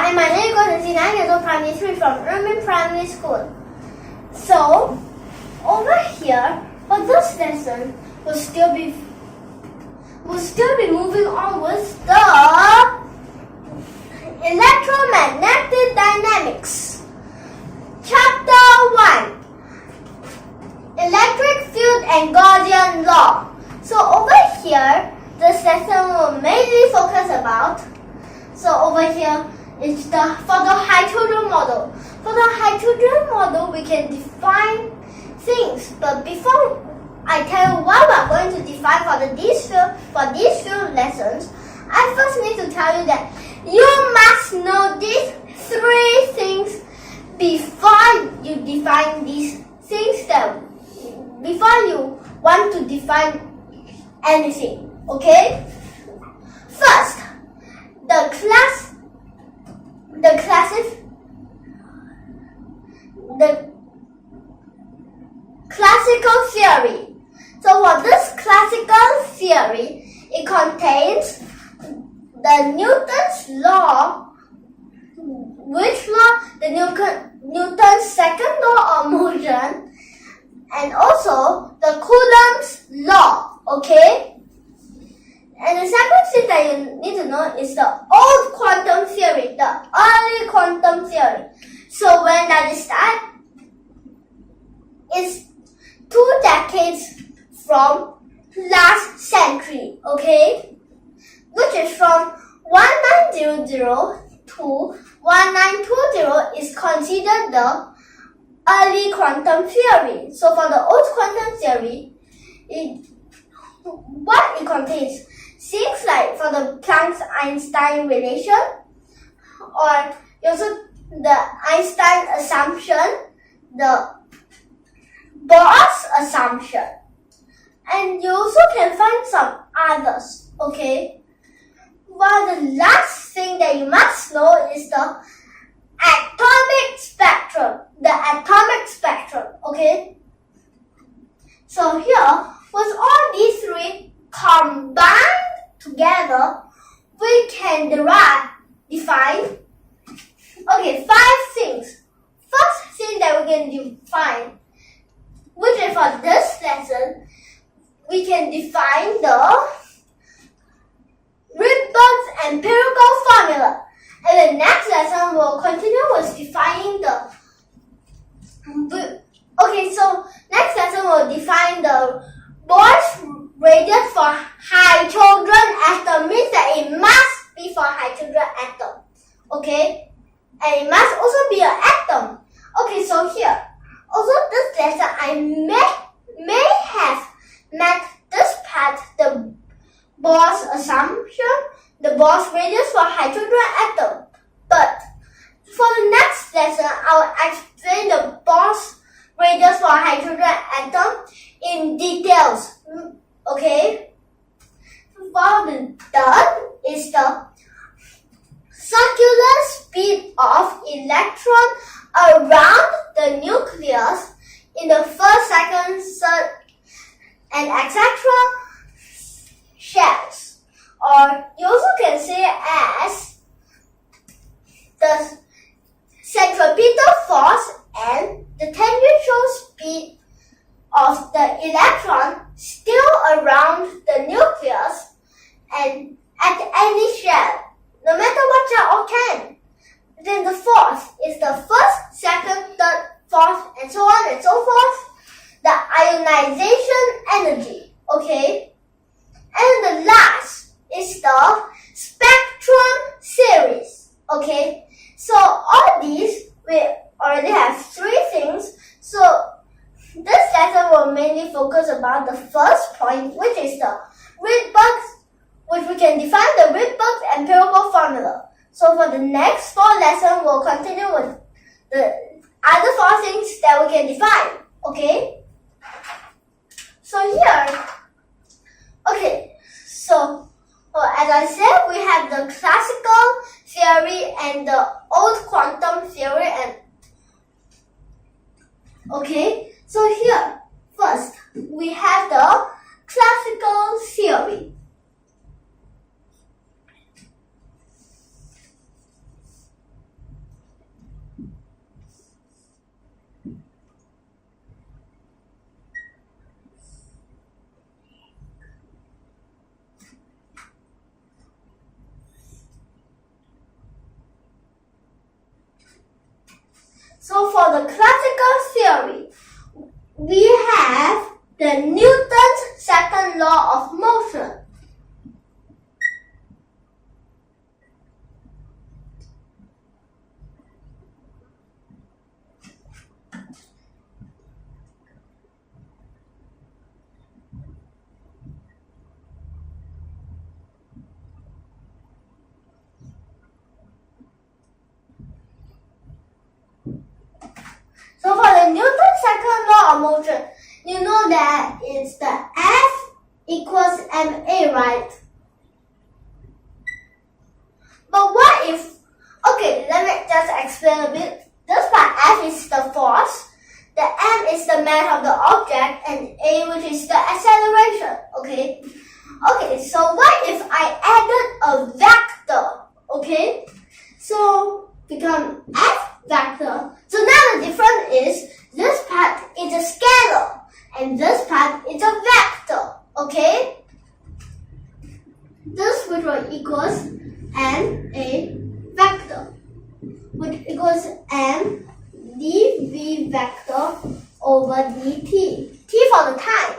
Hi, my name is Guo Chengxi, 9 years old, primary 3 from YUMIN Primary School. So, over here, for this lesson, we'll still be moving on with the Electromagnetic Dynamics. Chapter 1, Electric Field and Gaussian Law. So over here, this lesson will mainly focus about, so over here is for the hydrogen model. For the hydrogen model, we can define things, but before I tell you what we're going to define for these few lessons, I first need to tell you that you must know these 3 things before you define these things before you want to define anything, okay? First, the classical theory. So for this classical theory, it contains the Newton's law. Which law? The Newton's second law of motion, and also the Coulomb's law, okay? And the second thing that you need to know is the old quantum theory, the early quantum theory. So when that is start, it's 2 decades from last century, okay? Which is from 1900 to 1920 is considered the early quantum theory. So for the old quantum theory, what it contains? Things like for the Planck-Einstein relation, or also the Einstein assumption, the Bohr's assumption, and you also can find some others, okay? Well, the last thing that you must know is the atomic spectrum, okay? So here, with all these 3 combined together, we can define, 5 things. First thing that we can define, which is for this lesson, we can define the Rydberg's empirical formula. And the next lesson we'll continue with defining next lesson we'll define the Bohr's radius for hydrogen atom, means that it must be for hydrogen atom, okay? And it must also be an atom. Okay, so here, also this lesson I may have met this part, the Bohr's assumption, the Bohr's radius for hydrogen atom. But for the next lesson, I will explain the Bohr's radius for hydrogen atom in details, okay? What we've done is the circular speed of electron around the nucleus in the first, second, third, and etc. shells, or you also can say as the centripetal force and the tangential speed of the electron still around the nucleus and at any shell, no matter what shell or can. Then the force is the first, second, third, fourth, and so on and so forth. The ionization energy, okay? And the last is the spectrum series, okay? So all these, we already have 3 things. So this lesson will mainly focus about the first point, which is the Rydberg's, which we can define the Rydberg's empirical formula. So for the next 4 lessons, we'll continue with the other 4 things that we can define, okay? So here, okay, so as I said, we have the classical theory and the old quantum theory, and okay, so here, first, we have the classical theory. for the classical theory, we have the Newton's second law of motion. So for the Newton's second law of motion, you know that it's the F equals ma, right? But what if, okay, let me just explain a bit. This part F is the force, the m is the mass of the object, and a, which is the acceleration, okay? Okay, so what if I added a vector, okay? So become F vector. So now the difference is this part is a scalar and this part is a vector, okay? This which will equals m a vector, which equals m dv vector over dt. T for the time,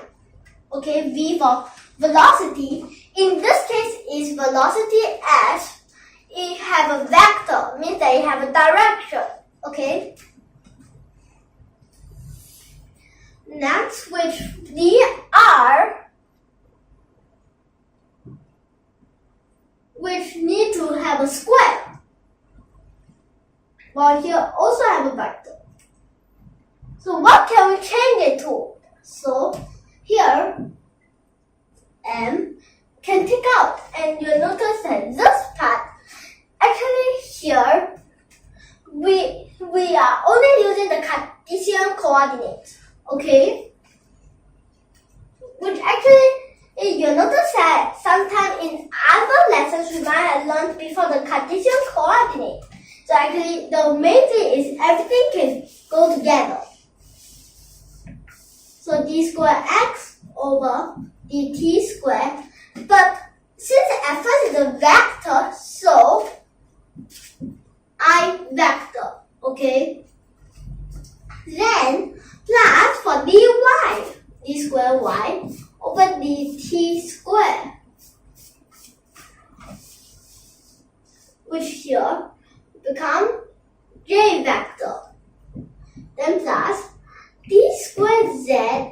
okay? V for velocity. In this case is velocity s. It have a vector, means that it have a direction, okay? Next, which dr, which need to have a square, while here also have a vector. So what can we change it to? So here m can take out, and you'll notice that this part, actually here we are only using the Cartesian coordinates, okay? Which actually, you notice that sometimes in other lessons we might have learned before the Cartesian coordinate. So actually the main thing is everything can go together. So d square x over dt square. But since f is a vector, so I vector, okay? Then plus for dy, d square y over dt square, which here become j vector. Then plus d square z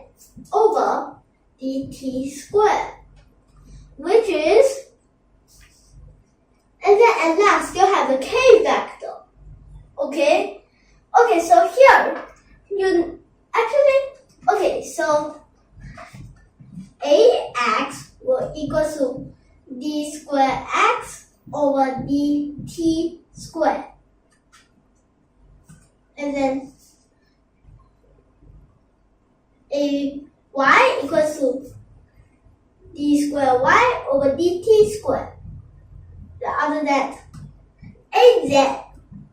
over dt square, which is, and then at last still have the k vector, okay? Okay, so here you actually, okay, so ax will equal to d square x over dt square, and then ay equals to d square y over dt square. The other that az,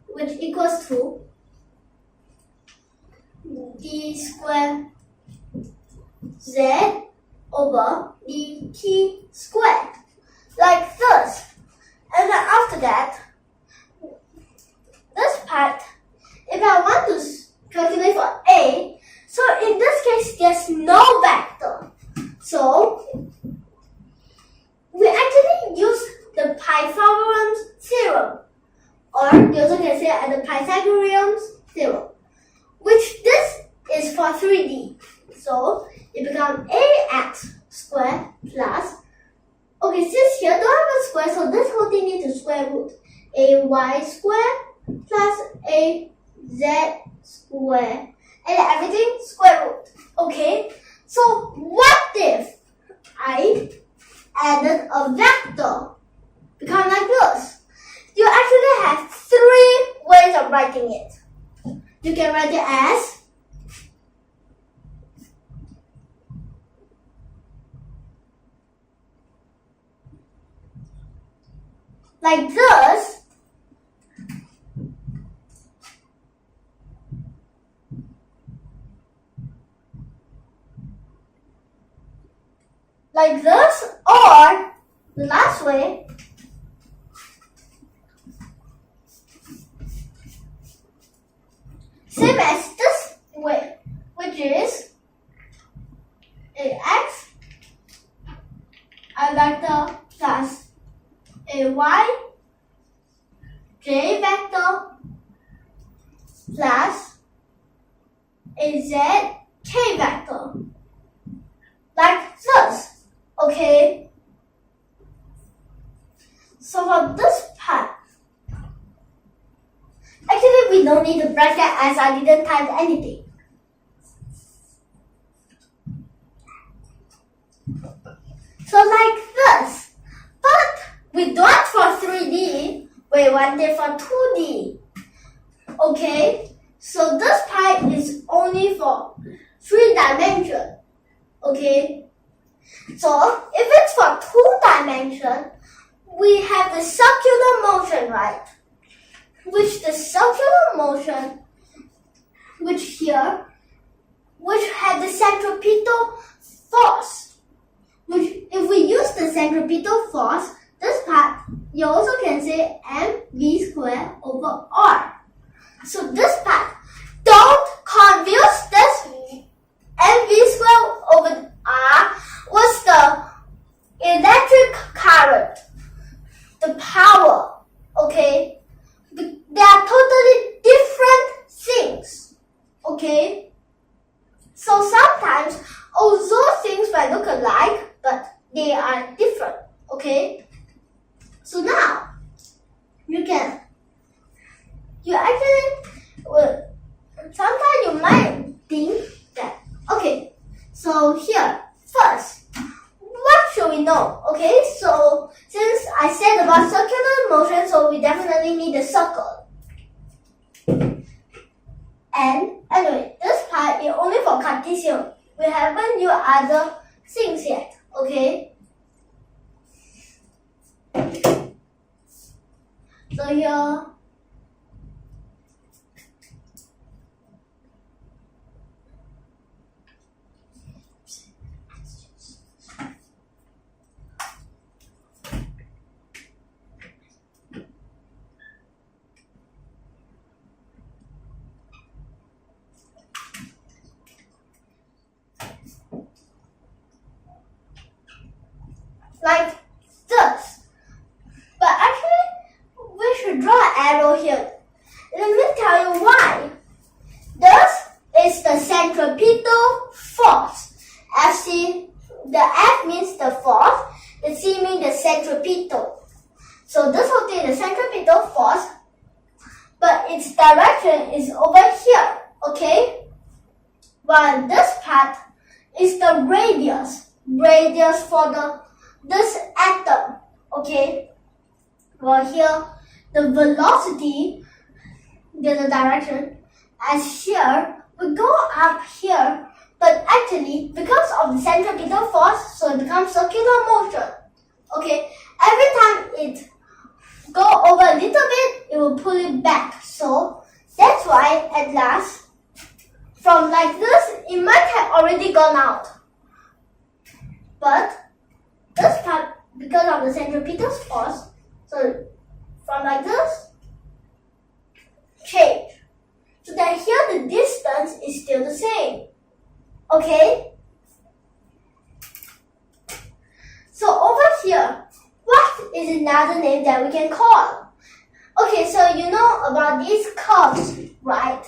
which equals to d square z over dt square, like this. And then after that, this part, if I want to calculate for a, so in this case there's no vector. So we actually use the Pythagorean theorem, or you also can say the Pythagorean theorem, which this is for 3D. So it becomes ax square plus, okay, since here don't have a square, so this whole thing needs a square root, ay square plus az square, and everything square root, okay? So what if I added a vector? Become like this. You actually have three ways of writing it. You can write it as like this, like this, or the last way, same as this way, which is ax, a vector plus a y, j vector plus a z, k vector. Like this, okay? So for this part, actually we don't need a bracket as I didn't type anything. So like this, but we don't for 3D, we want it for 2D. Okay, so this part is only for 3 dimension. Okay, so if it's for 2 dimension, we have the circular motion, right? Which the circular motion, which had the centripetal force. Which, if we use the centripetal force, this part, you also can say mv squared over r. So this part, don't confuse this mv squared over r with the electric current, the power, okay? They are totally different things, okay? So sometimes, although things might look alike, but they are different, okay? So now, sometimes you might think that, okay, so here, first, what should we know? Okay, so since I said about circular motion, so we definitely need a circle. And anyway, this part is only for Cartesian. We haven't used other things yet, okay? So here, like this. But actually, we should draw an arrow here. Let me tell you why. This is the centripetal force. Fc, the F means the force, the C means the centripetal. So this will be the centripetal force, but its direction is over here, okay? While this part is the radius for this atom, okay? Well, here, the velocity, there's a direction, as here, we go up here, but actually, because of the centripetal force, so it becomes circular motion, okay? Every time it go over a little bit, it will pull it back, so that's why, at last, from like this, it might have already gone out, but this part, because of the centripetal force, so from like this, change. So that here the distance is still the same. Okay? So over here, what is another name that we can call? Okay, so you know about these curves, right?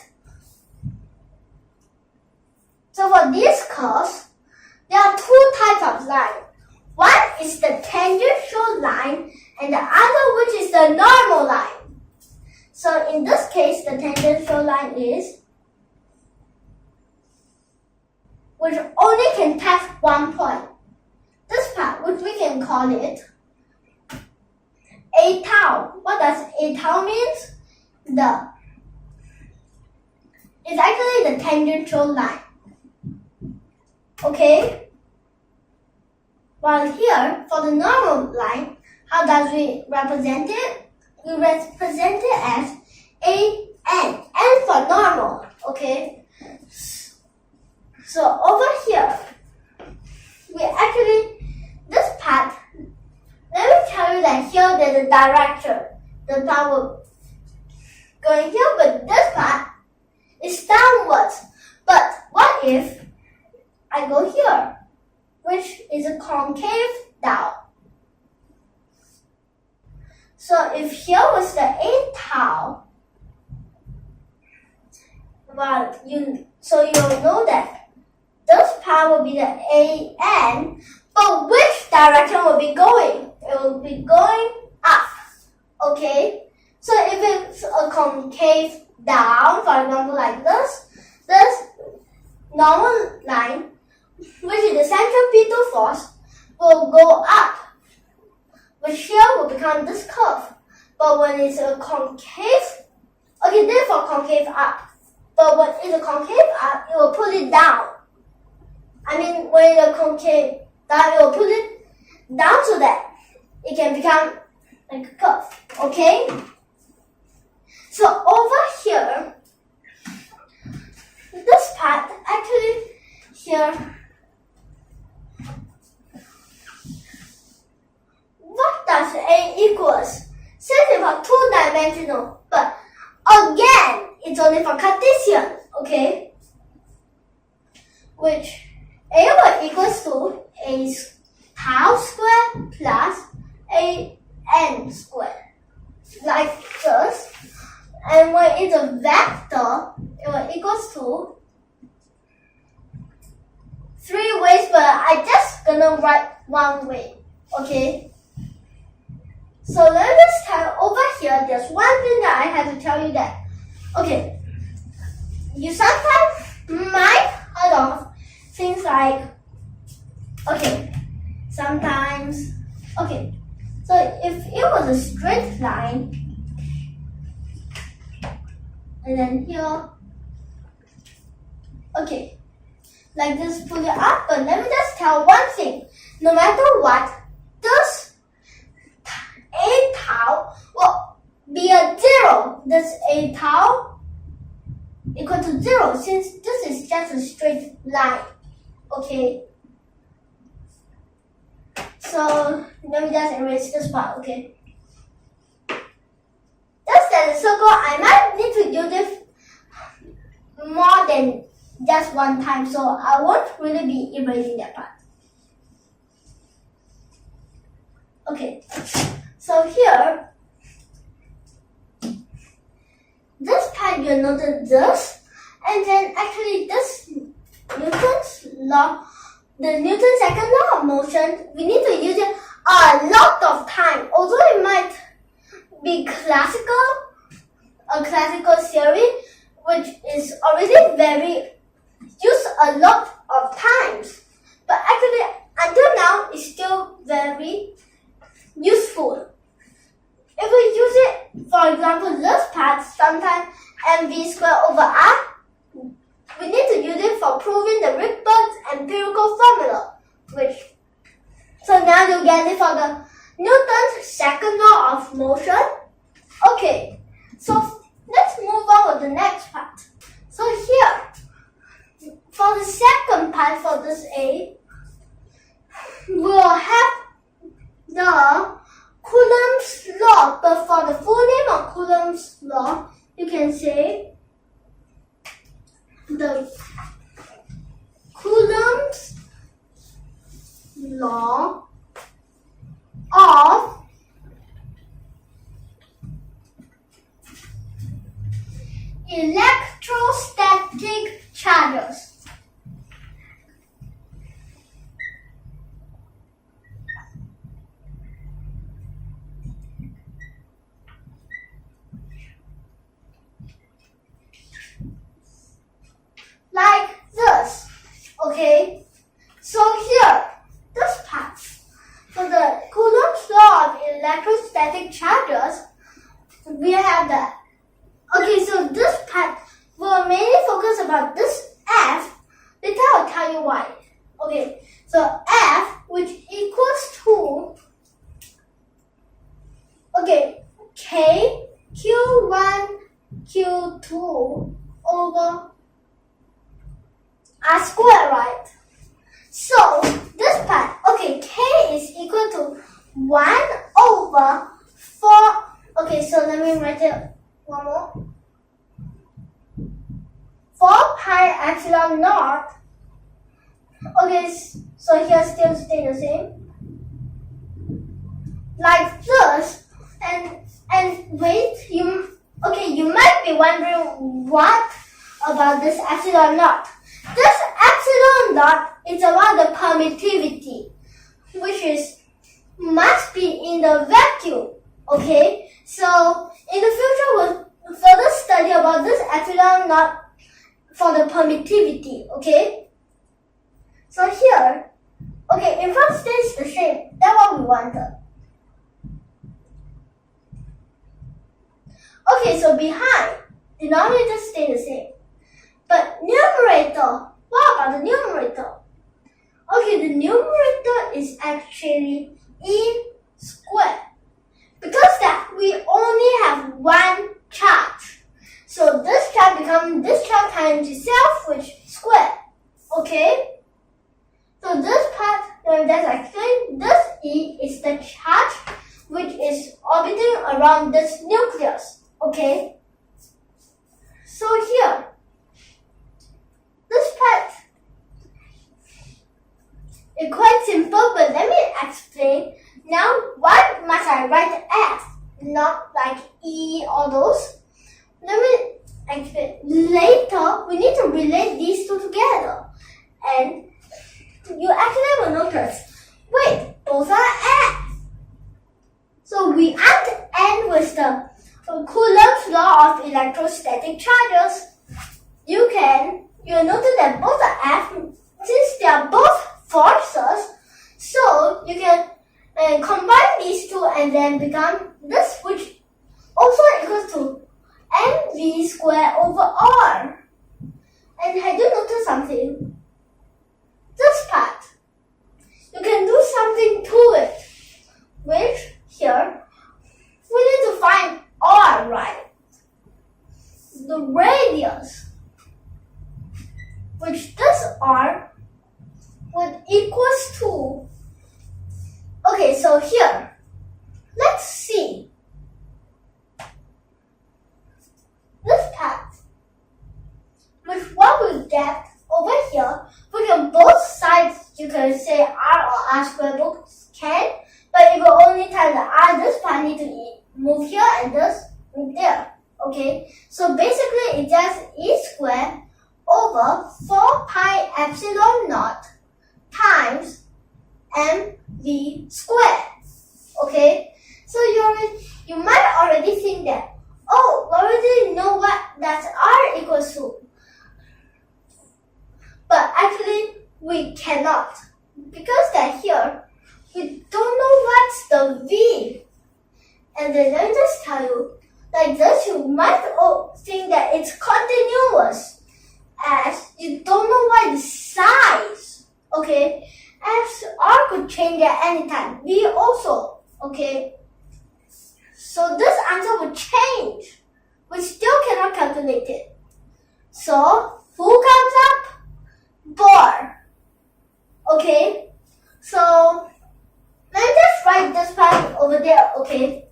So for these curves, there are 2 types of lines. One is the tangential line and the other which is the normal line. So in this case, the tangential line is which only can touch one point. This part, which we can call it a tau. What does a tau means? It's actually the tangential line. Okay? While here, for the normal line, how does we represent it? We represent it as an, n for normal, okay? So over here, we actually, this part, let me tell you that here there's a direction. The power going here, but this part is downwards. But what if I go here, which is a concave down? So if here was the A tau, well, you'll know that this part will be the AN, but which direction will be going? It will be going up, okay? So if it's a concave down, for example like this normal line, which is the centripetal force, will go up, which here will become this curve. But when it's a concave, okay, therefore concave up. But when it's a concave up, it will pull it down. I mean, when it's a concave down, it will pull it down so that it can become like a curve, okay? So over here, this part, actually here, what does A equals? Since it's for two-dimensional, but again, it's only for Cartesian, okay? Which A will equals to A tau squared plus A n squared, like this. And when it's a vector, it will equals to 3 ways, but I just gonna write one way, okay? So let me just tell over here, there's one thing that I have to tell you that, okay, you sometimes might heard of things like, okay, sometimes, okay, so if it was a straight line, and then here, okay, like this, pull it up, but let me just tell one thing, no matter what, this A tau will be a 0. This A tau equal to 0 since this is just a straight line. Okay. So let me just erase this part, okay? Just as a circle, I might need to use it more than just one time, so I won't really be erasing that part. Okay. So here, this part you'll notice this, and then actually this Newton's law, the Newton's second law of motion, we need to use it a lot of time. Although it might be a classical theory, which is already used a lot of times, but actually until now it's still very useful. If we use it, for example, this part, sometimes mv squared over r, we need to use it for proving the Rydberg's empirical formula, so now you get it for the Newton's second law of motion. Okay, so let's move on with the next part. So here, for the second part for this A, we'll have the Coulomb's law, but for the full name of Coulomb's law, you can say the Coulomb's law of electrostatic charges. Like this, okay? So here, this part, for the Coulomb's law of electrostatic charges, we have that. Okay, so this part will mainly focus about this F. Later I'll tell you why. Okay, so F, which equals to, okay, K, Q1, Q2 over R squared, right? So this part, okay, K is equal to 1 over 4. Okay, so let me write it one more. 4 pi epsilon naught. Okay, so here still stay the same. Like this. And wait, you might be wondering what about this epsilon naught. This epsilon naught is about the permittivity, which must be in the vacuum. Okay, so in the future we'll further study about this epsilon naught for the permittivity. Okay, so here, in front stays the same. That's what we wanted. Okay, so behind, denominator stay the same. But numerator, what about the numerator? Okay, the numerator is actually e squared. Because that we only have one charge. So this charge becomes this charge times itself, which squared. Okay? So this part, that's actually, this E is the charge which is orbiting around this nucleus. Okay? So here, this part is quite simple, but let me explain. Now, what must I write as? Not like E or those. Let me explain. Later, we need to relate these two together. And you actually will notice, wait, both are S. So we add N with the Coulomb's law of electrostatic charges. You'll notice that both are F, since they are both forces. So you can combine these two and then become this, which also equals to mv squared over r. And have you noticed something? This part, you can do something to it, which here, we need to find r, right? The radius, which this r would equals to. Okay, so here, let's see. This part, which what we get over here, we can both sides, you can say r or r squared, both can, but if you only times the r, this part need to move here and this move there. Okay, so basically it's just e squared over 4 pi epsilon naught times mv squared. Okay, so you might already think that, oh, we already know what that r equals to. But actually, we cannot. Because that here, we don't know what's the v. And then let me just tell you, like this, you might think that it's continuous, as you don't know what the size. Okay, as r could change at any time, v also. Okay, so this answer will change. We still cannot calculate it. So who comes up? Bar. Okay, so let me just write this part over there. Okay,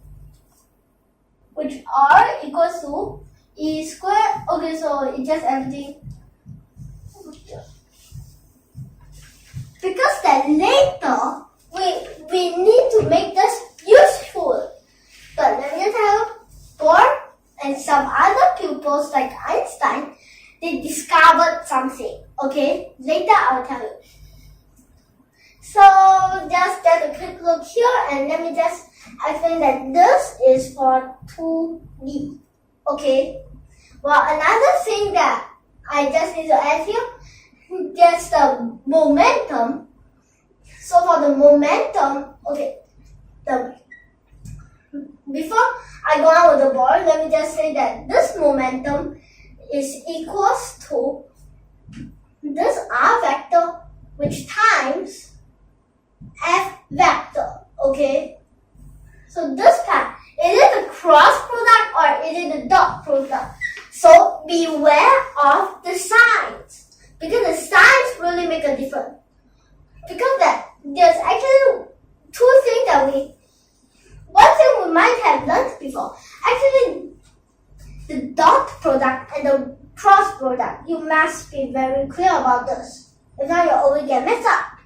which r equals to e squared. Okay, so it's just everything. Because then later we need to make this useful. But let me tell you, Bohr and some other pupils like Einstein, they discovered something. Okay, later I'll tell you. So just get a quick look here, and let me just explain that this is for 2D. Okay. Well, another thing that I just need to add here, just the momentum. So for the momentum, okay, before I go on with the board, let me just say that this momentum is equals to this r vector, which times f vector. Okay, so this part, is it a cross product or is it a dot product? So beware of the signs, because the signs really make a difference. Because that there's actually two things that one thing we might have learned before. Actually, the dot product and the cross product. You must be very clear about this. If not, you always get messed up.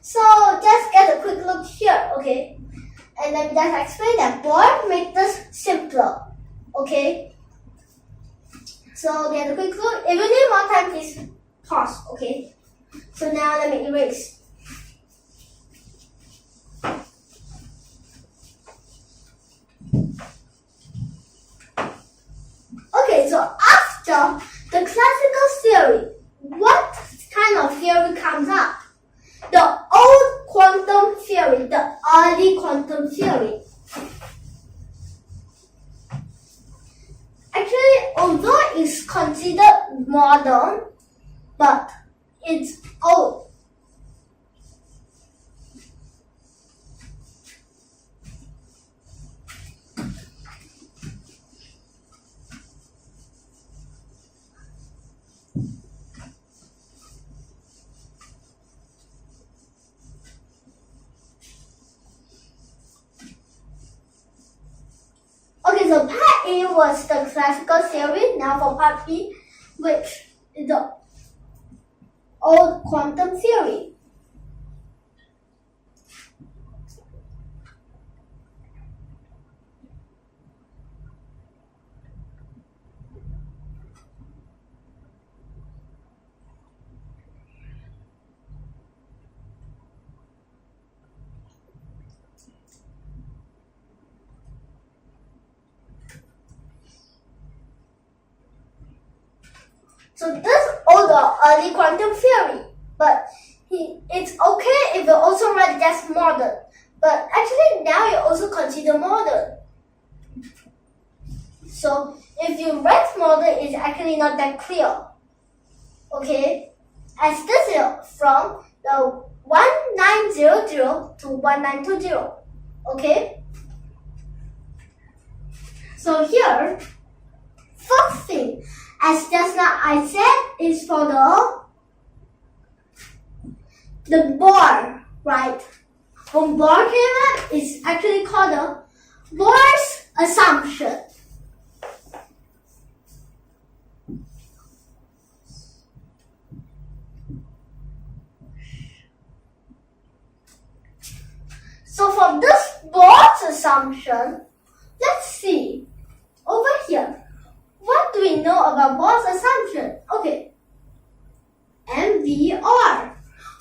So just get a quick look here, okay? And let me just explain that board make this simpler, okay? So get a quick look. If you need more time, please pause, okay? So now let me erase. Okay, so after the classical theory, what kind of theory comes up? The old quantum theory, the early quantum theory. Actually, although it's considered modern, but it's old. Okay, so part A was the classical theory. Now for part B, which is the old quantum theory. So this older early quantum theory, but it's okay if you also write just modern. But actually now you also consider modern. So if you write modern, it's actually not that clear. Okay, as this is from the 1900 to 1920. Okay. So here, first thing, as just now I said, is for the Bohr, right? When Bohr came up, it's actually called the Bohr's assumption. So from this Bohr's assumption, let's see over here. What do we know about Bohr's assumption? Okay, MVR.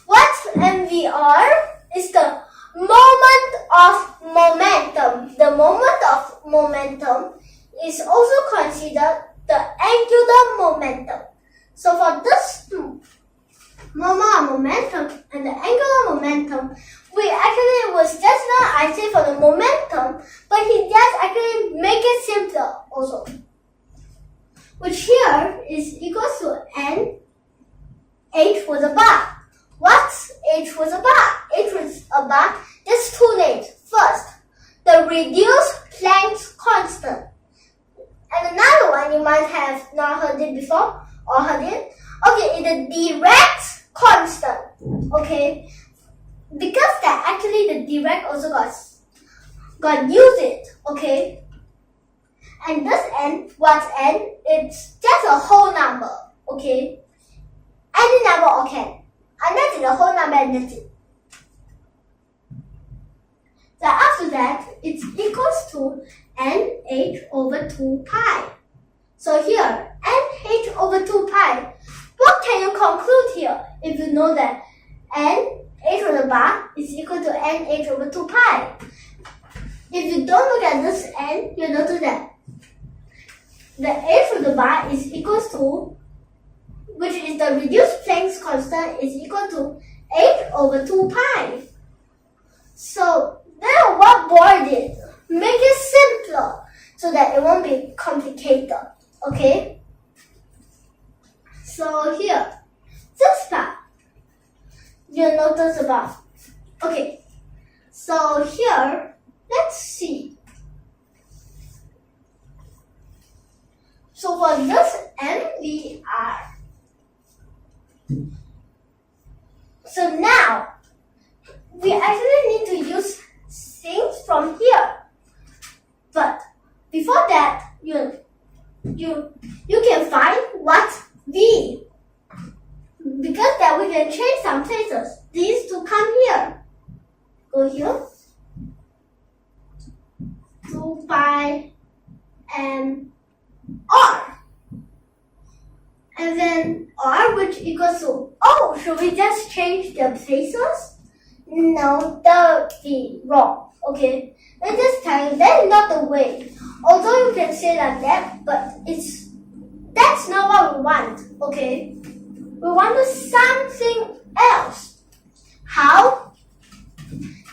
What's MVR? It's the moment of momentum. The moment of momentum is also considered the angular momentum. So for this moment of momentum and the angular momentum, we actually was just now I say for the momentum, but he just actually make it simpler also. Which here is equals to n, h was a bar. What's h was a bar? H was a bar, there's two names. First, the reduced Planck's constant. And another one you might have not heard it before, or heard it. Okay, it's the Dirac's constant. Okay, because that actually the Dirac also got used it. Okay. And this n, what's n? It's just a whole number, okay? Any number or can. And that's the whole number and that's it. So after that, it's equals to nh over 2 pi. So here, nh over 2 pi. What can you conclude here? If you know that nh over the bar is equal to nh over 2 pi. If you don't look at this n, you notice that the h of the bar is equals to, which is the reduced Planck's constant, is equal to h over 2 pi. So then what Bohr did, make it simpler so that it won't be complicated. Okay? So here, this part, you'll notice about. Okay, so here, let's see. So for this MVR, so now we actually need to use things from here. But before that, you can find what? V. Because then we can change some places. These two come here. Go here. 2 pi and R. And then R, which equals to O. Should we just change the places? No, that would be wrong. Okay, let's just tell you that's not the way. Although you can say like that, but that's not what we want. Okay, we want something else. How?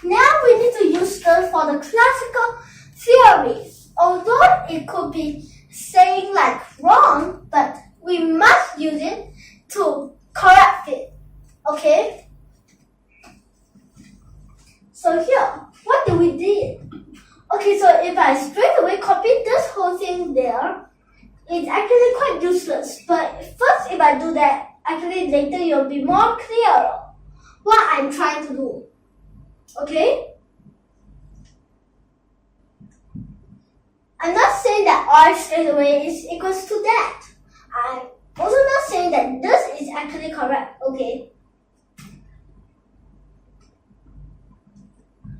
Now we need to use this for the classical theory. Although it could be saying like wrong, but we must use it to correct it. Okay? So here, what do we do? Okay, so if I straight away copy this whole thing there, it's actually quite useless. But first, if I do that, actually later you'll be more clear what I'm trying to do. Okay? I'm not saying that R straight away is equals to that. I'm also not saying that this is actually correct. Okay?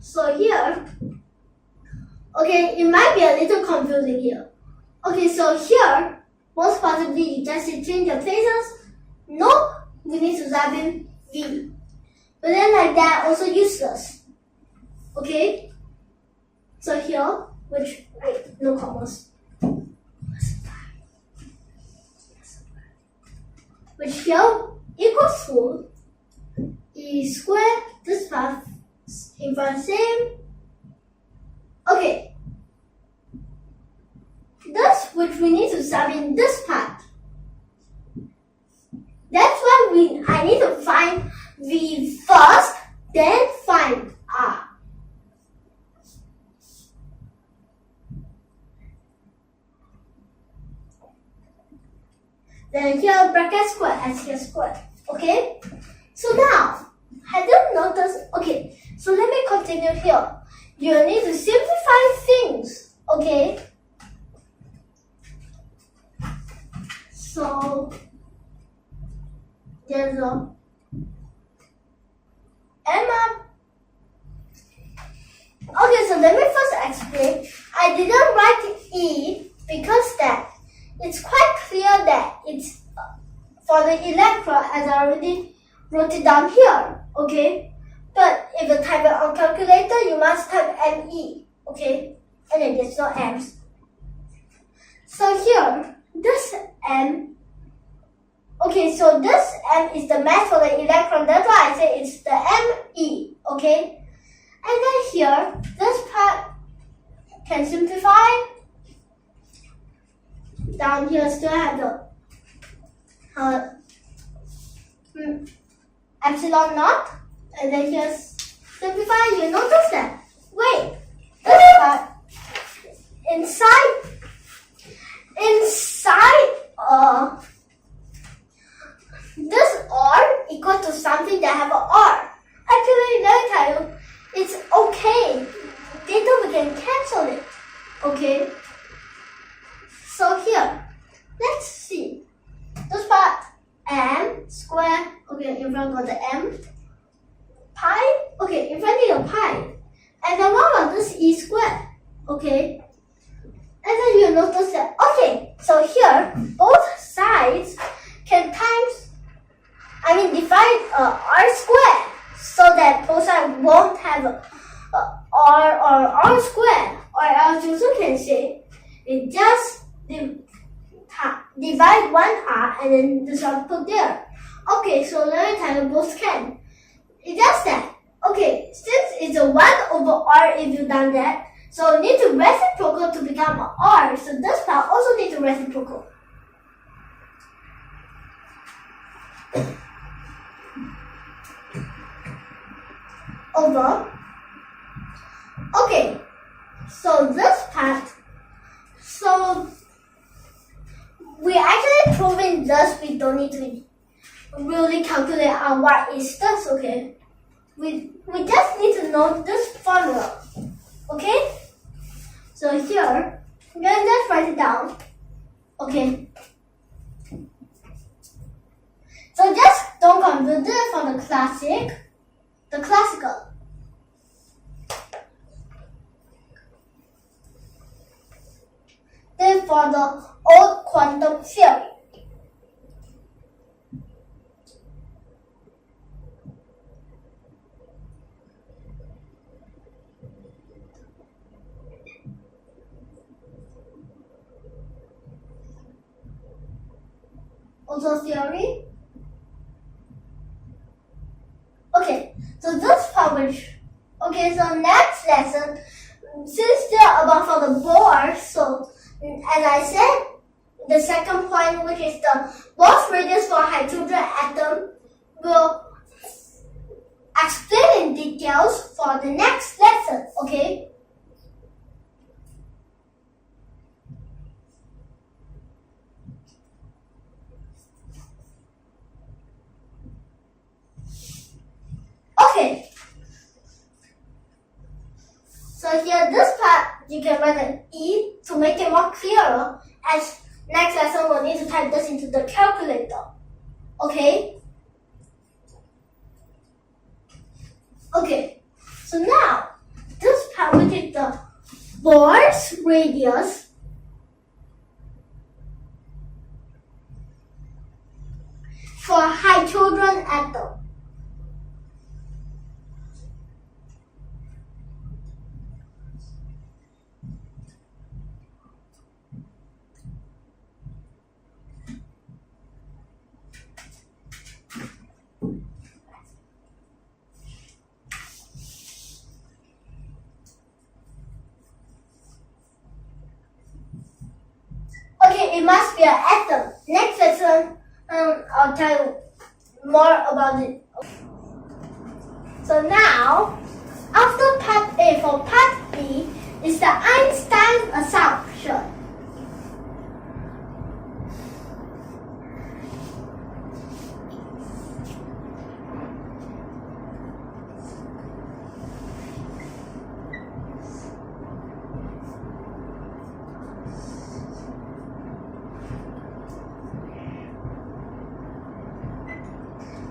So here, okay, it might be a little confusing here. Okay, so here, most possibly you just change the places. No, we need to type in V. But then like that, also useless. Okay? So here, wait, no commas. Which here equals to E squared, this part in front same. Okay. This which we need to sub in this part. That's why I need to find V first, then find R. Then here bracket square as here square. Okay? So now, have you noticed? Okay, so let me continue here. You need to simplify things. Okay? So, there's a Emma. Okay, so let me first explain. I didn't write E because that it's quite clear that it's for the electron as I already wrote it down here, okay? But if you type it on calculator, you must type ME, okay? And then there's no M's. So here, this M, okay, so this M is the mass for the electron. That's why I say it's the ME, okay? And then here, this part can simplify. Down here still have the epsilon naught, and then here's simplify. You notice that? Wait, this part inside this R equal to something that have a R. Actually, let me tell you, it's okay. Later we can cancel it. Okay. So here, let's see. This part M square. Okay, in front got the M. Pi. Okay, in front is a pi. And then what about this E square? Okay. And then you notice that, okay, so here, both sides can divide R square, so that both sides won't have R or R square. Or else you also can say, it just divide one R and then this one put there. Okay, so let me tell you, both can. It's just that, okay, since it's a 1 over R if you've done that, so need to reciprocal to become an R. So this part also needs to reciprocal. Over. Okay, so this part, so we actually proving this, we don't need to really calculate out what is this, okay? We just need to know this formula, okay? So here, I'm gonna just write it down, okay? So just don't confuse it for the classical. Then for the old quantum theory. Also theory. Okay, so this publish. Okay, so next lesson, since they're about for the Bohr, so as I said, the second point, which is the Bohr's radius for hydrogen atom, will explain in details for the next lesson. Okay. Okay. So here, this part, you can write an E to make it more clearer. As next lesson, we'll need to type this into the calculator. Okay? Okay. So now, this part, which is the Bohr's radius, for hydrogen atom. Okay, it must be an atom. Next lesson, I'll tell you more about it. So now, after part A, for part B, is the Einstein assumption.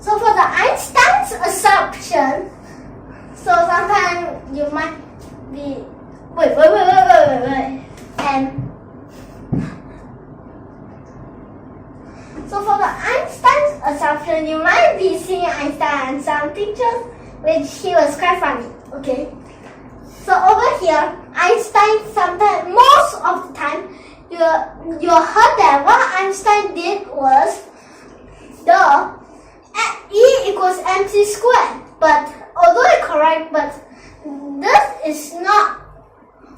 So for the Einstein's assumption, so sometimes you might be, wait. And so for the Einstein's assumption, you might be seeing Einstein and some pictures, which he was quite funny, okay? So over here, Einstein sometimes, most of the time, you heard that what Einstein did was the E equals mc squared, but although it's correct, but this is not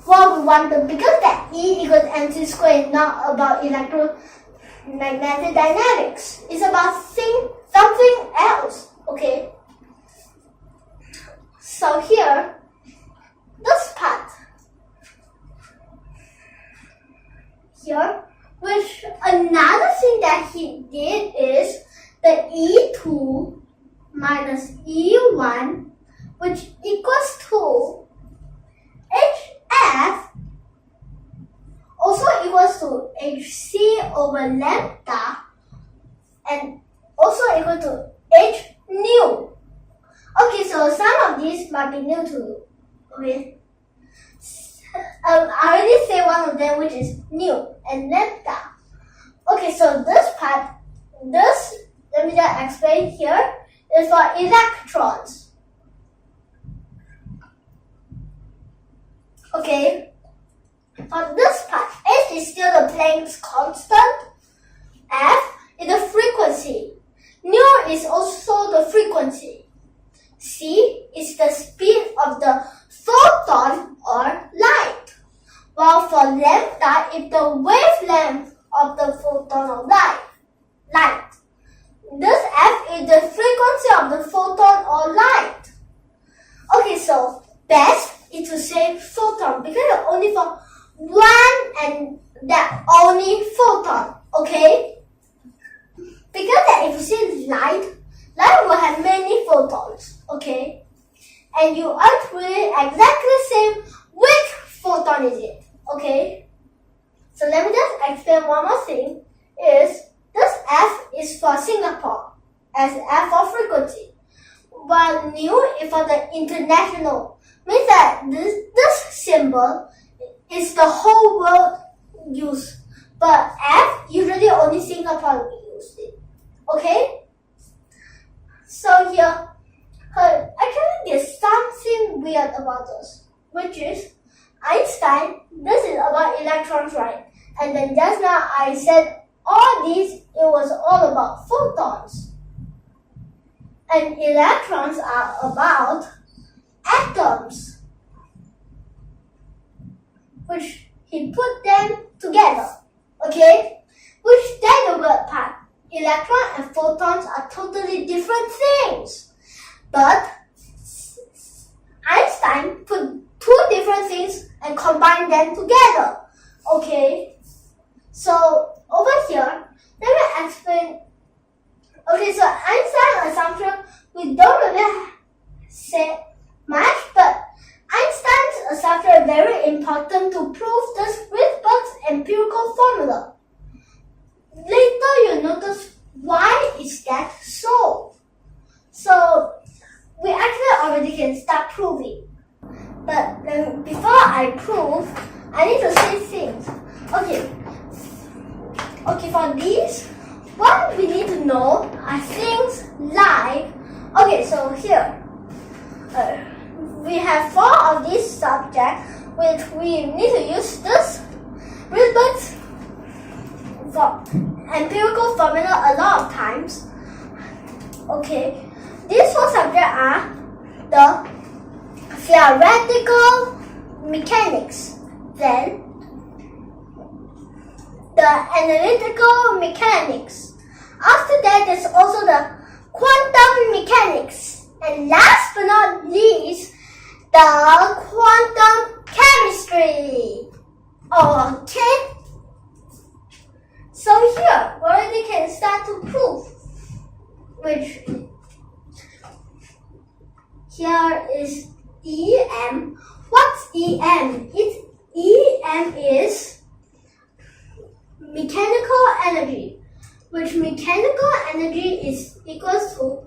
what we wanted, because that E equals mc squared is not about electromagnetic dynamics. It's about something else, okay? So here, this part here, which another thing that he did is the E2 minus E1, which equals to HF, also equals to HC over lambda, and also equal to H nu. Okay, so some of these might be new to you. Okay, I already say one of them, which is nu and lambda. Okay, so this part, let me just explain here, is for electrons. Okay, for this part, H is still the Planck's constant, F is the frequency, nu is also the frequency, C is the speed of the photon or light, while for lambda is the wavelength of the photon or light. This F is the frequency of the photon or light. Okay, so best is to say photon because it's only for one and that only photon. Okay? Because that if you say light will have many photons. Okay? And you aren't really exactly say which photon is it. Okay? So let me just explain one more thing. Is this F is for Singapore. as F for frequency, while nu is for the international. Means that this symbol is the whole world use, but F usually only Singapore use it. Okay? So here, actually there's something weird about this, which is Einstein, this is about electrons, right? And then just now I said all these, it was all about photons. And electrons are about atoms, which he put them together, okay? Which then the word part. Electron and photons are totally different things. But Einstein put two different things and combined them together, okay? So over here, let me explain. Okay, so Einstein's assumption, we don't really say much, but Einstein's assumption is very important to prove this Rydberg's empirical formula. Later you'll notice why is that so. So we actually already can start proving. But before I prove, I need to say things. Okay, for these, what we need to know are things like, okay, so here, we have 4 of these subjects, which we need to use this Rydberg's empirical formula a lot of times. Okay, these 4 subjects are the theoretical mechanics, then the analytical mechanics. After that, there's also the quantum mechanics, and last but not least, the quantum chemistry. Okay. So here, we already can start to prove, which here is EM. What's EM? EM is mechanical energy, which mechanical energy is equals to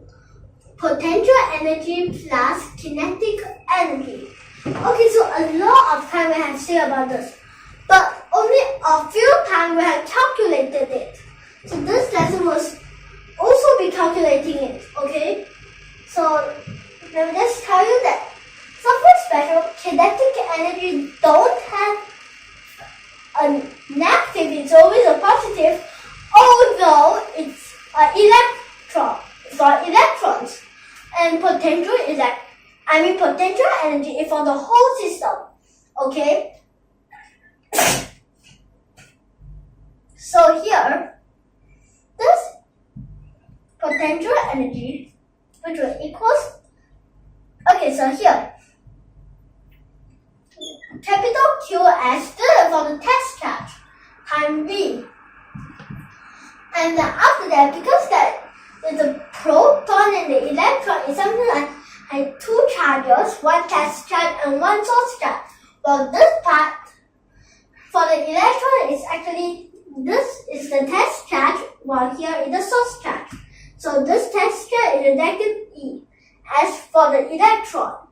potential energy plus kinetic energy. Okay, so a lot of time we have said about this, but only a few times we have calculated it. So this lesson was also be calculating it, okay? So let me just tell you that something special, kinetic energy don't have a negative, it's always a positive, although it's an electron, for electrons. And potential is like, potential energy is for the whole system, okay? So here, this potential energy, which will equals, okay, so here, capital QS stood for the test charge, time V. And then after that, because that is the proton and the electron is something like 2 charges, 1 test charge and 1 source charge. Well, this part for the electron is actually, this is the test charge, while here is the source charge. So this test charge is a negative E. As for the electron,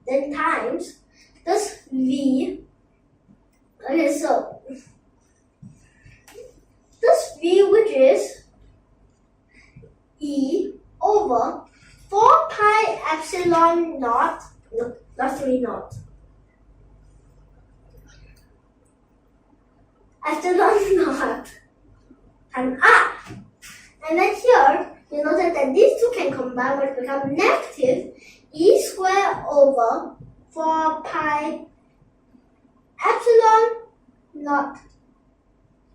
then times this V. Okay, so this V, which is E over 4 pi epsilon naught, no, not 3 naught, epsilon naught and R. And then here, you notice that these two can combine, which become negative E squared over 4 pi epsilon naught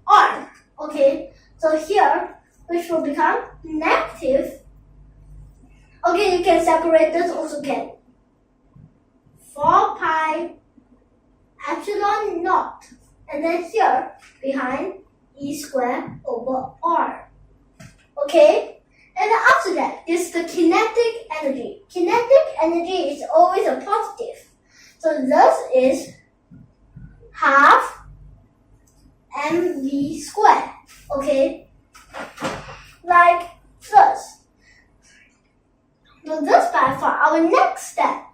R. Okay, so here, which will become negative. Okay, you can separate this also can. 4 pi epsilon naught. And then here, behind E squared over R. Okay? And then after that, is the kinetic energy. Kinetic energy is always a positive. So this is half mv squared. Okay? Like this. do this part for our next step.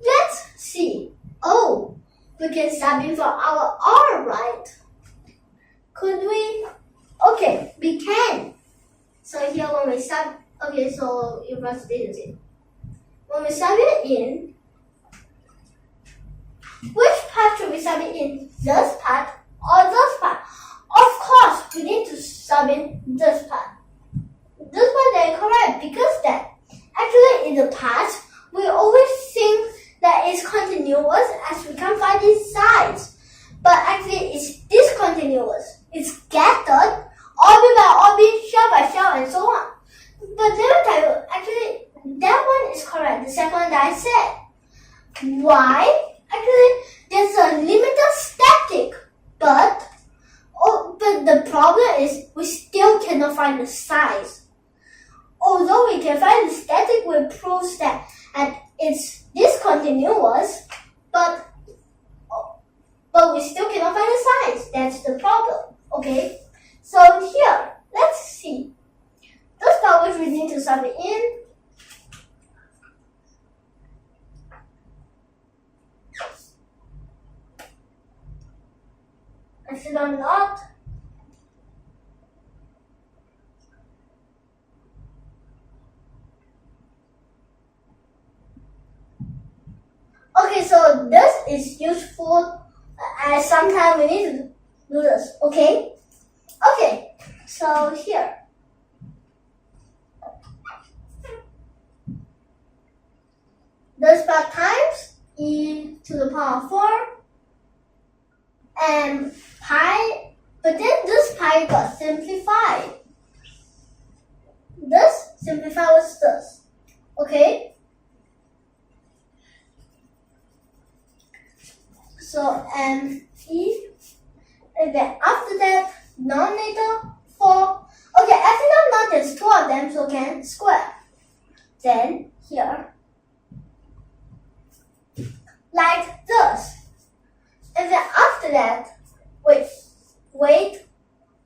Let's see. Oh, we can sub in for our R, right? Could we? Okay, we can. So here when we sub, okay, so you must be it. When we sub it in, which part should we sub it in? This part or this part? Of course, we need to sub in this part. This part is correct because that actually in the past we always think that it's continuous as we can't find its sides, but actually it's discontinuous. It's scattered orbit by orbit, shell by shell, and so on. But let me tell you, actually that one is correct. The second one that I said. Why? Actually, there's a limited static, but the problem is we still cannot find the size. Although we can find the static, we prove that it's discontinuous, but we still cannot find the size. That's the problem. Okay. So here, let's see. This part which we need to sub it in. Actually, I'm not. Okay, so this is useful as sometimes we need to do this, okay? Okay, so here. This part times e to the power of 4 and pi, but then this pi got simplified. This simplified with this, okay? So e, and then after that, denominator 4. Okay, actually not there's 2 of them, so can square. Then here, like this. And then after that, wait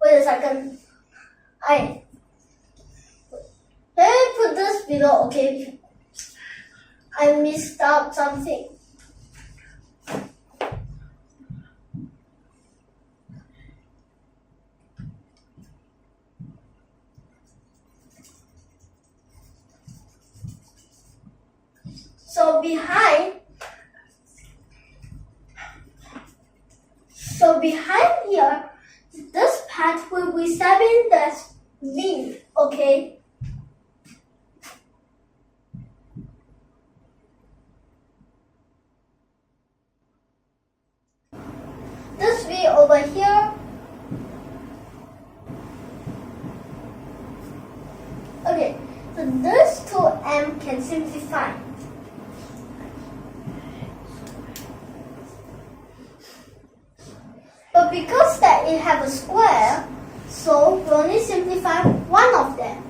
a second. Let me put this below, okay? I missed out something. So behind here, this part will be subbing the V, okay? This V over here. Okay, so this 2m can simplify. But because that it have a square, so we only simplify one of them.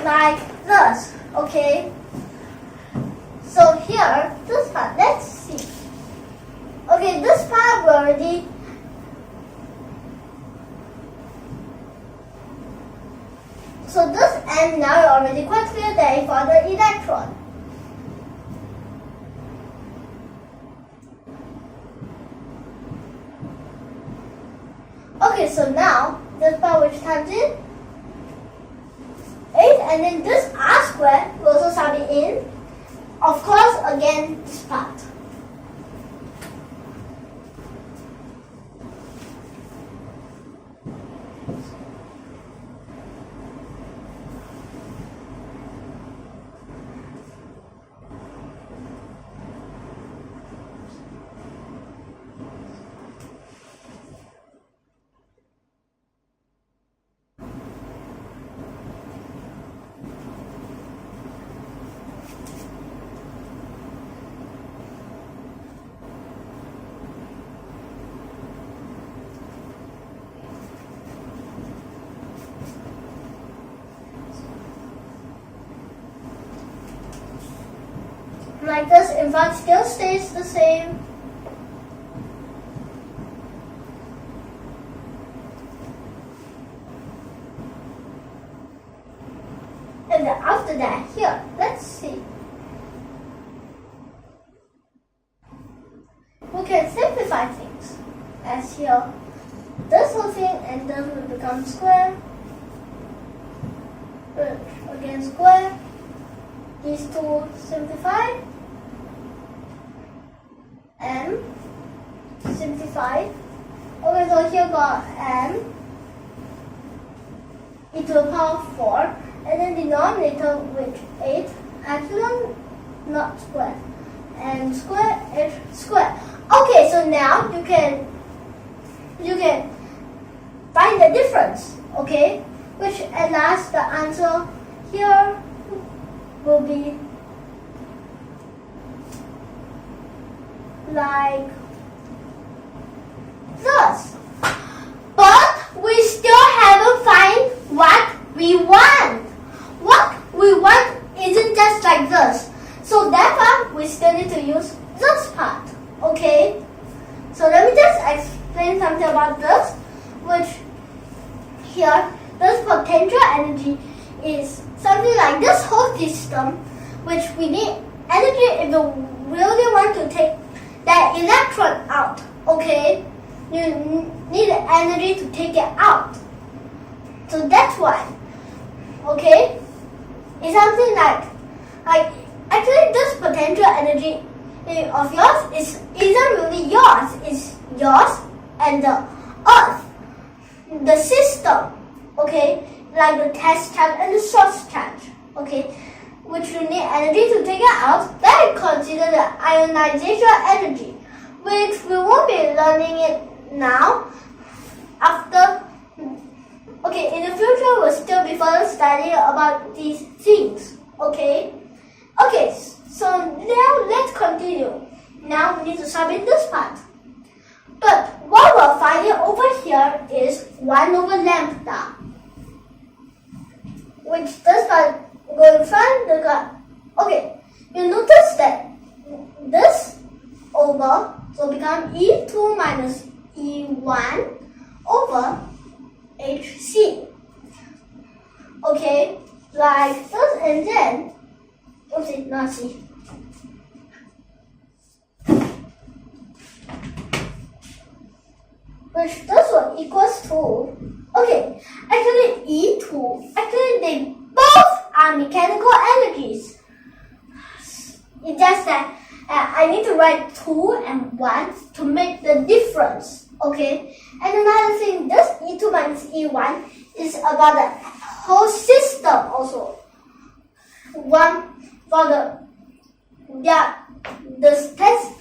Like this, okay? So here, this part, let's see. Okay, this part we already. So this end now you're already quite clear that for the electron. Okay, so now this part which comes in 8, and then this r square will also sub it in. Of course, again, this part. like this in front still stays the same. And then after that, here, let's see. We can simplify things. As here, this whole thing and this will become square. Again square. These two simplify. M simplify. Okay, so here got M e to the power 4. And then denominator with 8 epsilon not square and square h square. Okay, so now you can find the difference, okay? Which at last the answer here will be like this. But we still haven't found what we want. What we want isn't just like this. So therefore, we still need to use this part. Okay? So let me just explain something about this. Which here, this potential energy is something like this whole system, which we need energy if you really want to take that electron out. Okay? You need energy to take it out. So that's why. Okay? It's something like actually this potential energy of yours isn't really yours. It's yours and the earth, the system, okay, like the test charge and the source charge, okay, which you need energy to take it out. That is considered the ionization energy, which we won't be learning it now. After, okay, in the future we'll still be further studying about these things, okay. Okay, so now let's continue. Now we need to submit this part. But what we're finding over here is 1 over lambda, which this part go in front, the guy. Okay, you notice that this over will become E2 minus E1 over HC. Okay, like this, and then, oopsie, not C. Which this one equals to, okay, actually E2, actually they both are mechanical energies. It's just that I need to write 2 and 1 to make the difference, okay? And another thing, this E2 minus E1 is about the whole system also. One for the test,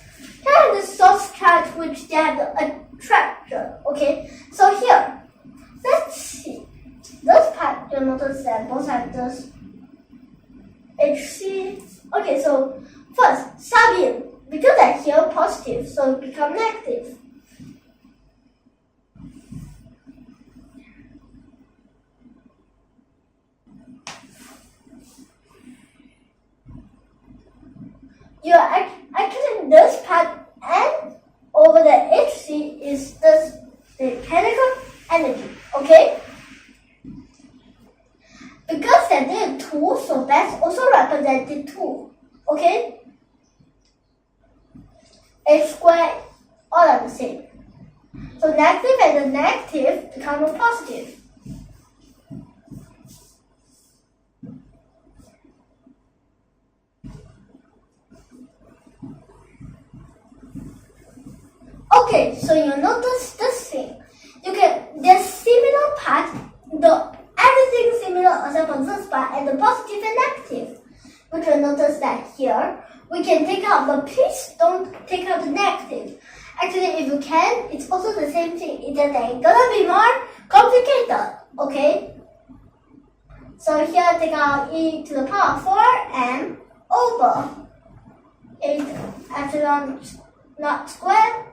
here the source charge, which they have the attraction, okay? So here, let's see. This part, you'll notice that both have this HC. Okay, so first, sub in. Because they're here positive, so it become negative. Actually this part and over the HC is this mechanical energy, okay? Because they did 2, so that's also represented 2, okay? H squared, all are the same. So negative and the negative become a positive. Okay, so you notice this thing. There's similar part, everything similar except for this part and the positive and negative. But you notice that here, we can take out, but please don't take out the negative. Actually, if you can, it's also the same thing. It's just gonna be more complicated, okay? So here, take out e to the power 4m over 8 epsilon naught squared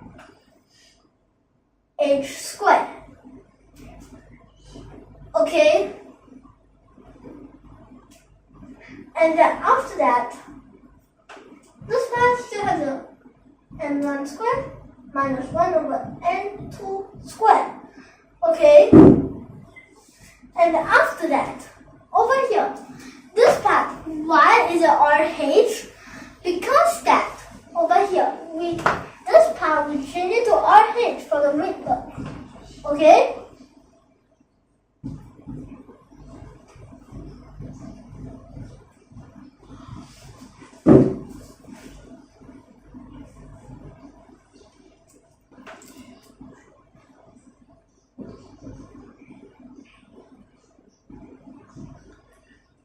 h squared. Okay? And then after that, this part still has a n1 squared minus 1 over n2 squared. Okay? And after that, over here, this part, why is it RH? Because that, over here, this part we change it to RH for the Rydberg. Okay?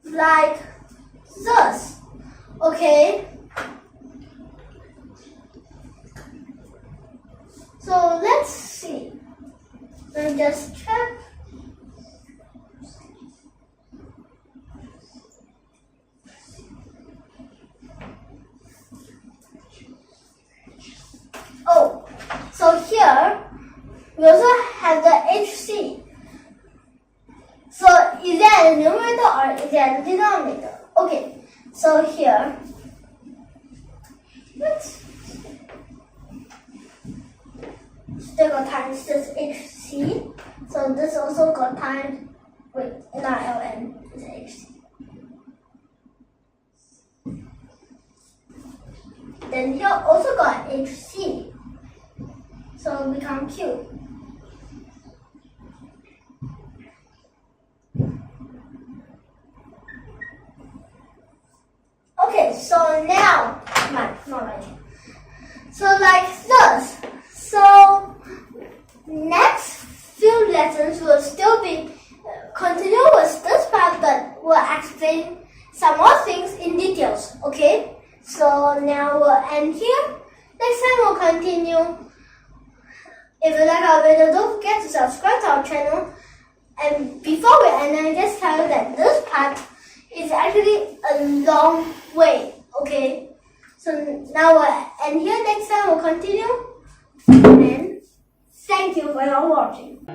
Like this. Okay? So let's see. Let me just check. Oh, so here we also have the HC. So is that a numerator or is that a denominator? Okay, so here, let's still got times this HC. So this also got times with NILN is HC. Then here also got HC. So become Q. Okay, so now, not right here. So like this. So next few lessons will still be continue with this part, but we'll explain some more things in details. Okay. So now we'll end here. Next time we'll continue. If you like our video, don't forget to subscribe to our channel. And before we end, I just tell you that this part is actually a long way. Okay. So now we'll end here. Next time we'll continue. And thank you for watching.